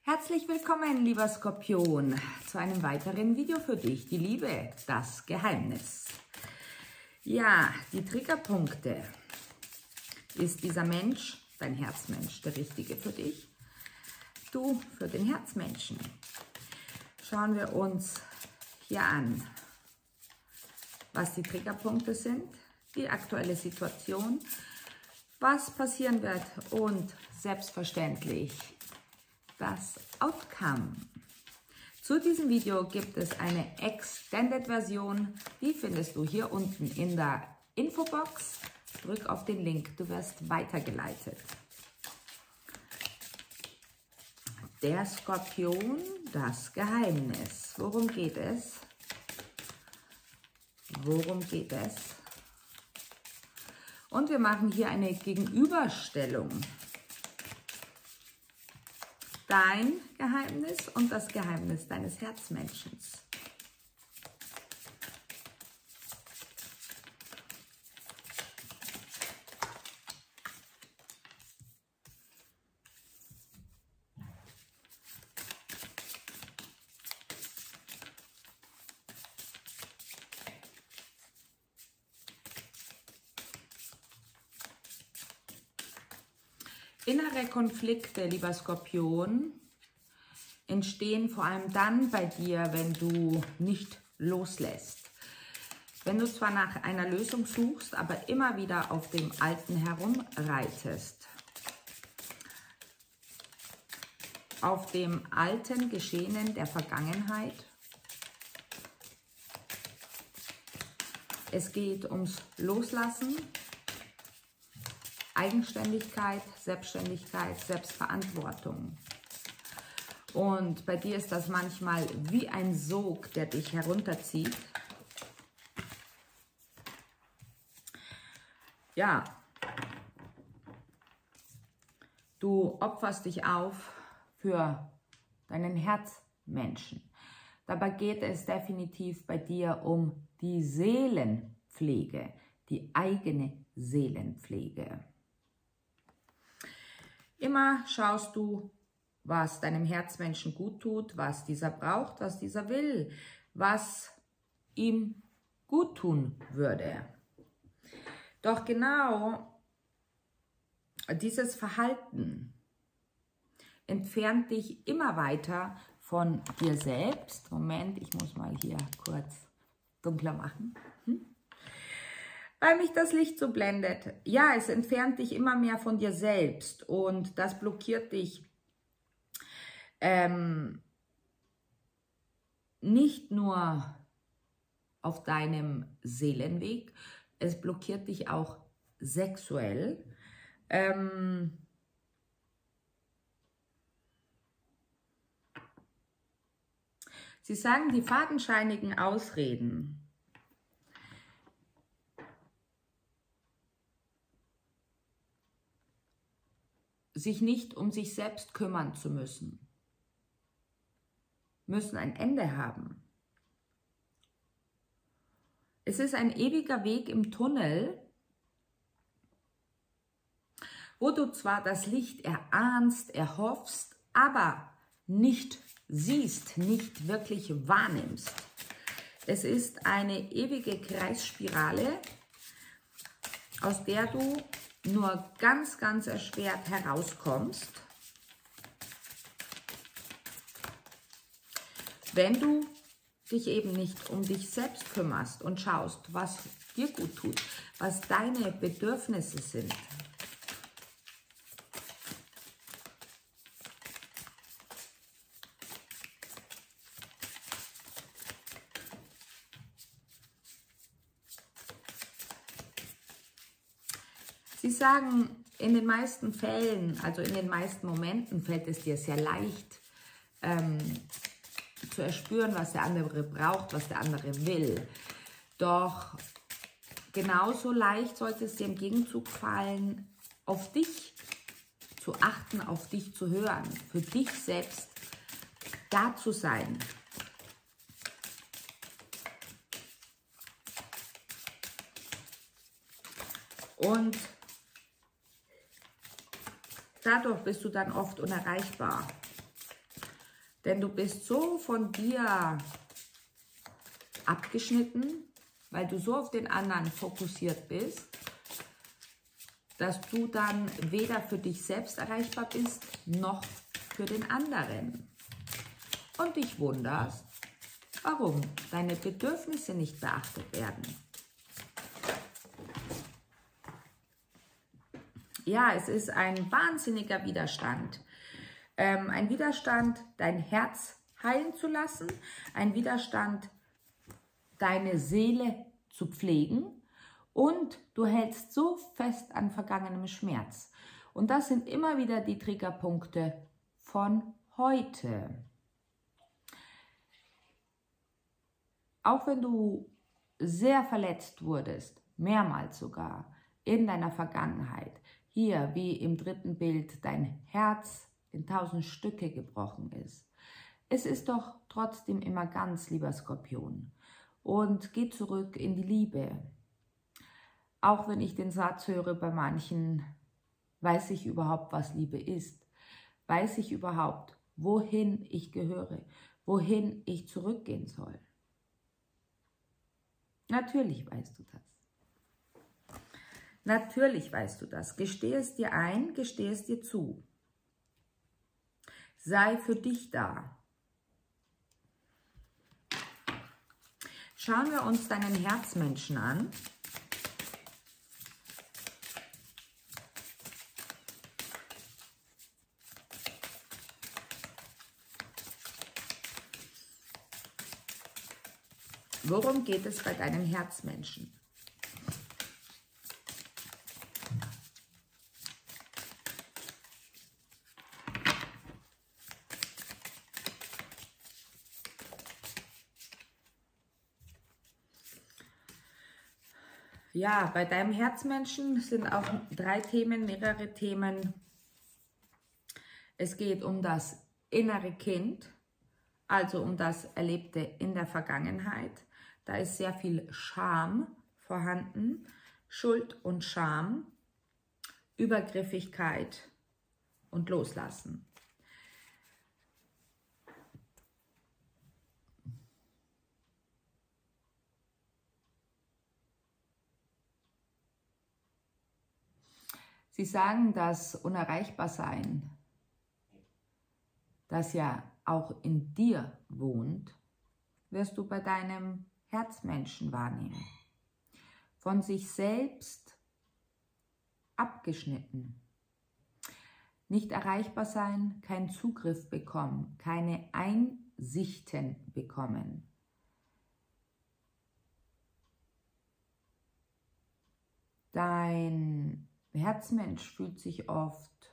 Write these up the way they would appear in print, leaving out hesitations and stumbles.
Herzlich willkommen, lieber Skorpion, zu einem weiteren Video für dich. Die Liebe, das Geheimnis. Ja, die Triggerpunkte. Ist dieser Mensch, dein Herzmensch, der Richtige für dich? Du für den Herzmenschen. Schauen wir uns hier an, was die Triggerpunkte sind, die aktuelle Situation, was passieren wird und selbstverständlich das Outcome. Zu diesem Video gibt es eine Extended-Version, die findest du hier unten in der Infobox. Drück auf den Link, du wirst weitergeleitet. Der Skorpion, das Geheimnis. Worum geht es? Worum geht es? Und wir machen hier eine Gegenüberstellung. Dein Geheimnis und das Geheimnis deines Herzmenschen. Innere Konflikte, lieber Skorpion, entstehen vor allem dann bei dir, wenn du nicht loslässt. Wenn du zwar nach einer Lösung suchst, aber immer wieder auf dem Alten herumreitest. Auf dem alten Geschehenen der Vergangenheit. Es geht ums Loslassen. Eigenständigkeit, Selbstständigkeit, Selbstverantwortung. Und bei dir ist das manchmal wie ein Sog, der dich herunterzieht. Ja, du opferst dich auf für deinen Herzmenschen. Dabei geht es definitiv bei dir um die Seelenpflege, die eigene Seelenpflege. Immer schaust du, was deinem Herzmenschen gut tut, was dieser braucht, was dieser will, was ihm gut tun würde. Doch genau dieses Verhalten entfernt dich immer weiter von dir selbst. Moment, ich muss mal hier kurz dunkler machen. Weil mich das Licht so blendet. Ja, es entfernt dich immer mehr von dir selbst und das blockiert dich nicht nur auf deinem Seelenweg, es blockiert dich auch sexuell. Sie sagen, die fadenscheinigen Ausreden sich nicht um sich selbst kümmern zu müssen, müssen ein Ende haben. Es ist ein ewiger Weg im Tunnel, wo du zwar das Licht erahnst, erhoffst, aber nicht siehst, nicht wirklich wahrnimmst. Es ist eine ewige Kreisspirale, aus der du nur ganz, ganz erschwert herauskommst, wenn du dich eben nicht um dich selbst kümmerst und schaust, was dir gut tut, was deine Bedürfnisse sind. Sie sagen, in den meisten Fällen, also in den meisten Momenten fällt es dir sehr leicht zu erspüren, was der andere braucht, was der andere will. Doch genauso leicht sollte es dir im Gegenzug fallen, auf dich zu achten, auf dich zu hören, für dich selbst da zu sein. Und dadurch bist du dann oft unerreichbar. Denn du bist so von dir abgeschnitten, weil du so auf den anderen fokussiert bist, dass du dann weder für dich selbst erreichbar bist, noch für den anderen. Und dich wunderst, warum deine Bedürfnisse nicht beachtet werden. Ja, es ist ein wahnsinniger Widerstand. Ein Widerstand, dein Herz heilen zu lassen, ein Widerstand, deine Seele zu pflegen, und du hältst so fest an vergangenem Schmerz. Und das sind immer wieder die Triggerpunkte von heute. Auch wenn du sehr verletzt wurdest, mehrmals sogar, in deiner Vergangenheit, hier wie im dritten Bild dein Herz in 1000 Stücke gebrochen ist, es ist doch trotzdem immer ganz, lieber Skorpion. Und geh zurück in die Liebe. Auch wenn ich den Satz höre bei manchen, weiß ich überhaupt, was Liebe ist? Weiß ich überhaupt, wohin ich gehöre? Wohin ich zurückgehen soll? Natürlich weißt du das. Natürlich weißt du das. Gestehe es dir ein, gestehe es dir zu. Sei für dich da. Schauen wir uns deinen Herzmenschen an. Worum geht es bei deinem Herzmenschen? Ja, bei deinem Herzmenschen sind auch 3 Themen, mehrere Themen. Es geht um das innere Kind, also um das Erlebte in der Vergangenheit. Da ist sehr viel Scham vorhanden, Schuld und Scham, Übergriffigkeit und Loslassen. Sie sagen, das Unerreichbarsein, das ja auch in dir wohnt, wirst du bei deinem Herzmenschen wahrnehmen. Von sich selbst abgeschnitten. Nicht erreichbar sein, keinen Zugriff bekommen, keine Einsichten bekommen. Dein Herzmensch fühlt sich oft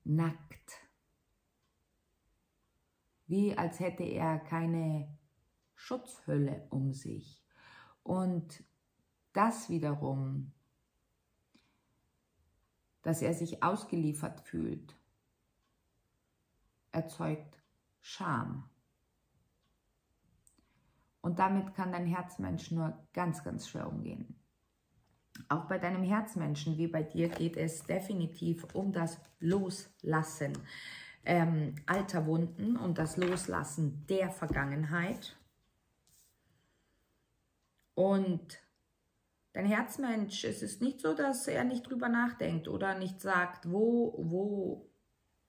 nackt, wie als hätte er keine Schutzhülle um sich. Und das wiederum, dass er sich ausgeliefert fühlt, erzeugt Scham. Und damit kann dein Herzmensch nur ganz, ganz schwer umgehen. Auch bei deinem Herzmenschen, wie bei dir, geht es definitiv um das Loslassen alter Wunden und das Loslassen der Vergangenheit. Und dein Herzmensch, es ist nicht so, dass er nicht drüber nachdenkt oder nicht sagt, wo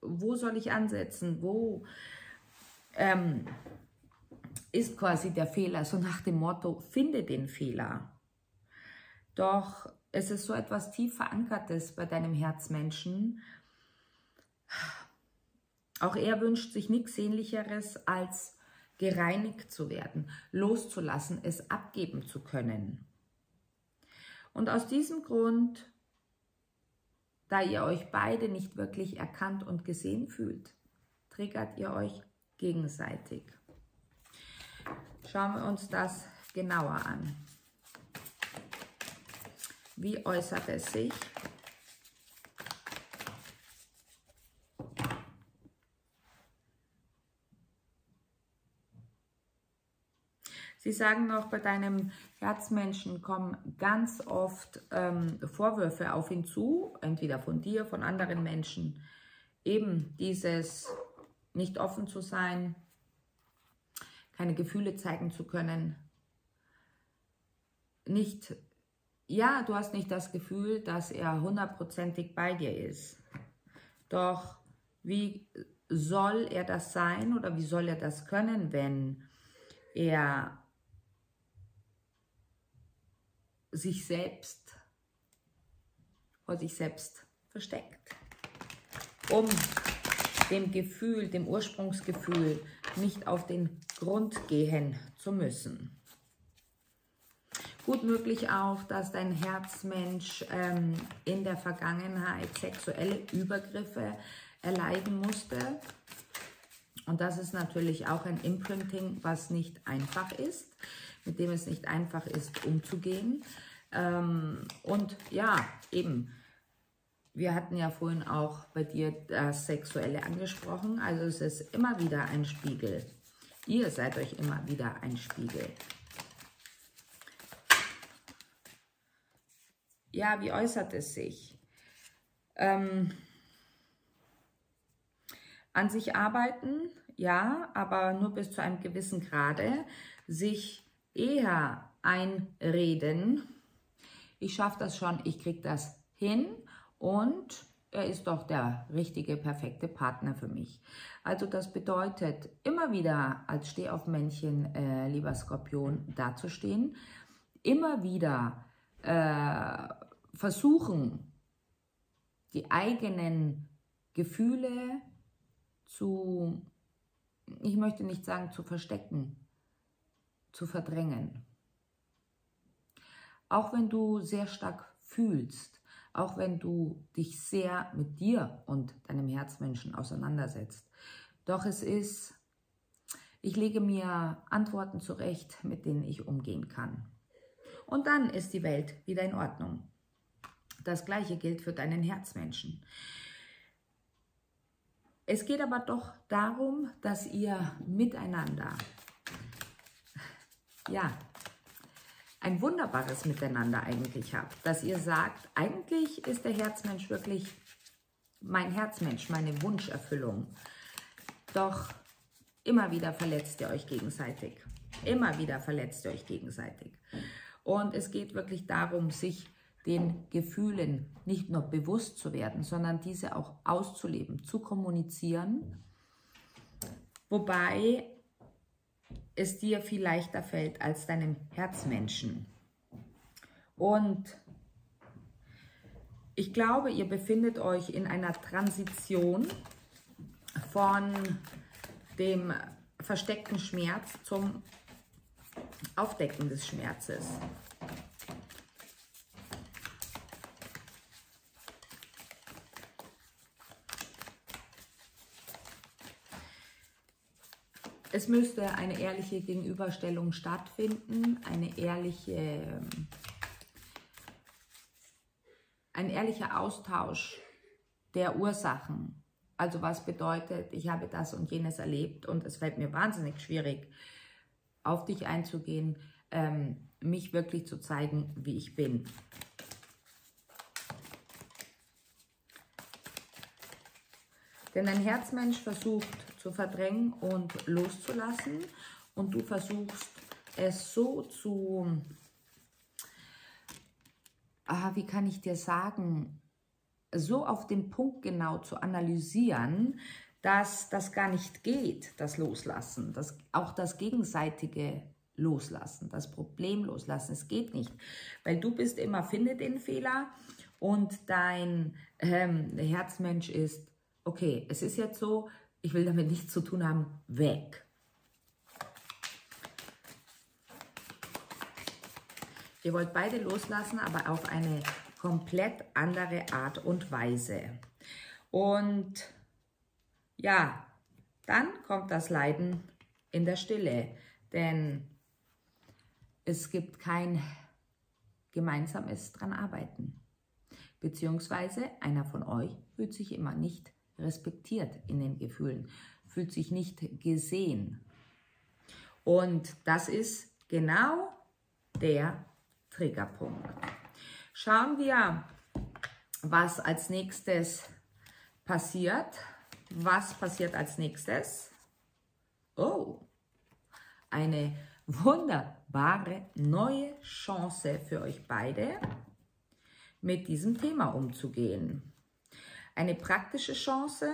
soll ich ansetzen, wo ist quasi der Fehler, so nach dem Motto, finde den Fehler. Doch es ist so etwas tief Verankertes bei deinem Herzmenschen. Auch er wünscht sich nichts Sehnlicheres, als gereinigt zu werden, loszulassen, es abgeben zu können. Und aus diesem Grund, da ihr euch beide nicht wirklich erkannt und gesehen fühlt, triggert ihr euch gegenseitig. Schauen wir uns das genauer an. Wie äußert es sich? Sie sagen noch, bei deinem Herzmenschen kommen ganz oft Vorwürfe auf ihn zu, entweder von dir, von anderen Menschen. Eben dieses nicht offen zu sein, keine Gefühle zeigen zu können, ja, du hast nicht das Gefühl, dass er 100%ig bei dir ist. Doch wie soll er das sein oder wie soll er das können, wenn er sich selbst vor sich selbst versteckt, um dem Gefühl, dem Ursprungsgefühl nicht auf den Grund gehen zu müssen. Gut möglich auch, dass dein Herzmensch in der Vergangenheit sexuelle Übergriffe erleiden musste. Und das ist natürlich auch ein Imprinting, was nicht einfach ist, mit dem es nicht einfach ist, umzugehen. Und ja, eben, wir hatten ja vorhin auch bei dir das Sexuelle angesprochen, also es ist immer wieder ein Spiegel. Ihr seid euch immer wieder ein Spiegel. Ja, wie äußert es sich? An sich arbeiten, ja, aber nur bis zu einem gewissen Grade. Sich eher einreden, ich schaffe das schon, ich kriege das hin und er ist doch der richtige, perfekte Partner für mich. Also das bedeutet, immer wieder als Stehaufmännchen, lieber Skorpion, dazustehen, immer wieder versuchen, die eigenen Gefühle ich möchte nicht sagen zu verstecken, zu verdrängen. Auch wenn du sehr stark fühlst, auch wenn du dich sehr mit dir und deinem Herzmenschen auseinandersetzt. Doch es ist, ich lege mir Antworten zurecht, mit denen ich umgehen kann. Und dann ist die Welt wieder in Ordnung. Das Gleiche gilt für deinen Herzmenschen. Es geht aber doch darum, dass ihr miteinander, ja, ein wunderbares Miteinander eigentlich habt. Dass ihr sagt, eigentlich ist der Herzmensch wirklich mein Herzmensch, meine Wunscherfüllung. Doch immer wieder verletzt ihr euch gegenseitig. Immer wieder verletzt ihr euch gegenseitig. Und es geht wirklich darum, sich den Gefühlen nicht nur bewusst zu werden, sondern diese auch auszuleben, zu kommunizieren, wobei es dir viel leichter fällt als deinem Herzmenschen. Und ich glaube, ihr befindet euch in einer Transition von dem versteckten Schmerz zum Aufdecken des Schmerzes. Es müsste eine ehrliche Gegenüberstellung stattfinden, ein ehrlicher Austausch der Ursachen. Also was bedeutet, ich habe das und jenes erlebt und es fällt mir wahnsinnig schwierig, auf dich einzugehen, mich wirklich zu zeigen, wie ich bin. Denn ein Herzmensch versucht zu verdrängen und loszulassen und du versuchst es so zu, wie kann ich dir sagen, so auf den Punkt genau zu analysieren, dass das gar nicht geht, das Loslassen, auch das gegenseitige Loslassen, das Problem loslassen, es geht nicht, weil du bist immer, finde den Fehler und dein Herzmensch ist, okay, es ist jetzt so, ich will damit nichts zu tun haben, weg. Ihr wollt beide loslassen, aber auf eine komplett andere Art und Weise. Und ja, dann kommt das Leiden in der Stille, denn es gibt kein gemeinsames dran arbeiten. Beziehungsweise einer von euch fühlt sich immer nicht respektiert in den Gefühlen, fühlt sich nicht gesehen. Und das ist genau der Triggerpunkt. Schauen wir, was als nächstes passiert, was passiert als nächstes? Oh, eine wunderbare neue Chance für euch beide, mit diesem Thema umzugehen. Eine praktische Chance,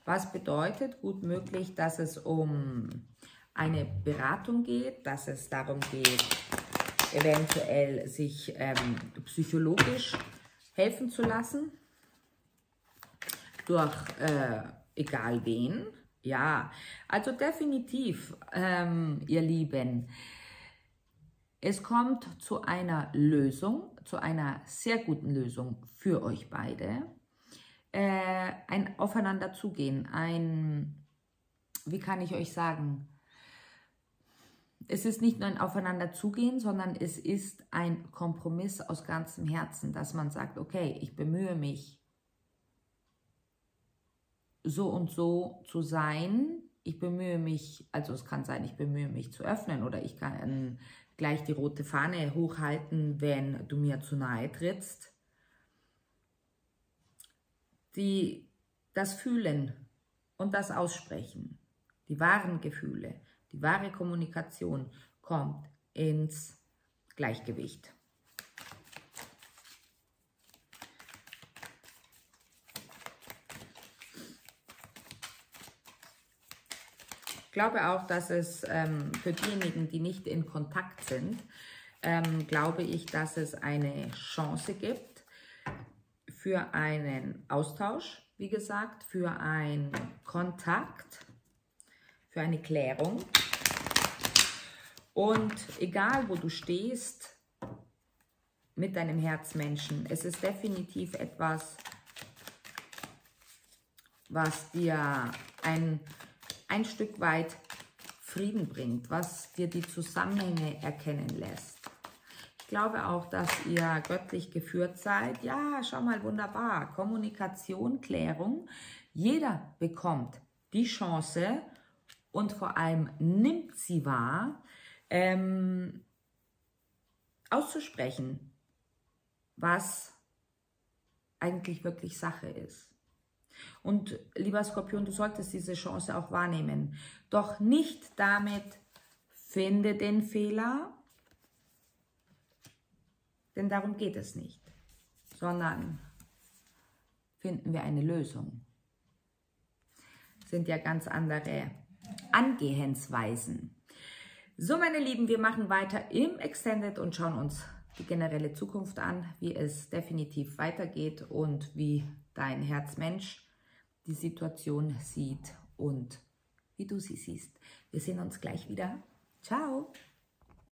was bedeutet gut möglich, dass es um eine Beratung geht, dass es darum geht, eventuell sich psychologisch helfen zu lassen, durch egal wen. Ja, also definitiv, ihr Lieben, es kommt zu einer Lösung, zu einer sehr guten Lösung für euch beide. Ein Aufeinander zugehen, wie kann ich euch sagen, es ist nicht nur ein Aufeinander zugehen, sondern es ist ein Kompromiss aus ganzem Herzen, dass man sagt, okay, ich bemühe mich, so und so zu sein. Ich bemühe mich, also es kann sein, ich bemühe mich zu öffnen oder ich kann gleich die rote Fahne hochhalten, wenn du mir zu nahe trittst. Das Fühlen und das Aussprechen, die wahren Gefühle, die wahre Kommunikation kommt ins Gleichgewicht. Ich glaube auch, dass es für diejenigen, die nicht in Kontakt sind, glaube ich, dass es eine Chance gibt für einen Austausch, wie gesagt, für einen Kontakt, für eine Klärung. Und egal, wo du stehst mit deinem Herzmenschen, es ist definitiv etwas, was dir ein Stück weit Frieden bringt, was dir die Zusammenhänge erkennen lässt. Ich glaube auch, dass ihr göttlich geführt seid. Ja, schau mal, wunderbar. Kommunikation, Klärung. Jeder bekommt die Chance und vor allem nimmt sie wahr, auszusprechen, was eigentlich wirklich Sache ist. Und lieber Skorpion, du solltest diese Chance auch wahrnehmen. Doch nicht damit, finde den Fehler, denn darum geht es nicht, sondern finden wir eine Lösung. Das sind ja ganz andere Angehensweisen. So, meine Lieben, wir machen weiter im Extended und schauen uns die generelle Zukunft an, wie es definitiv weitergeht und wie dein Herzmensch die Situation sieht und wie du sie siehst. Wir sehen uns gleich wieder. Ciao!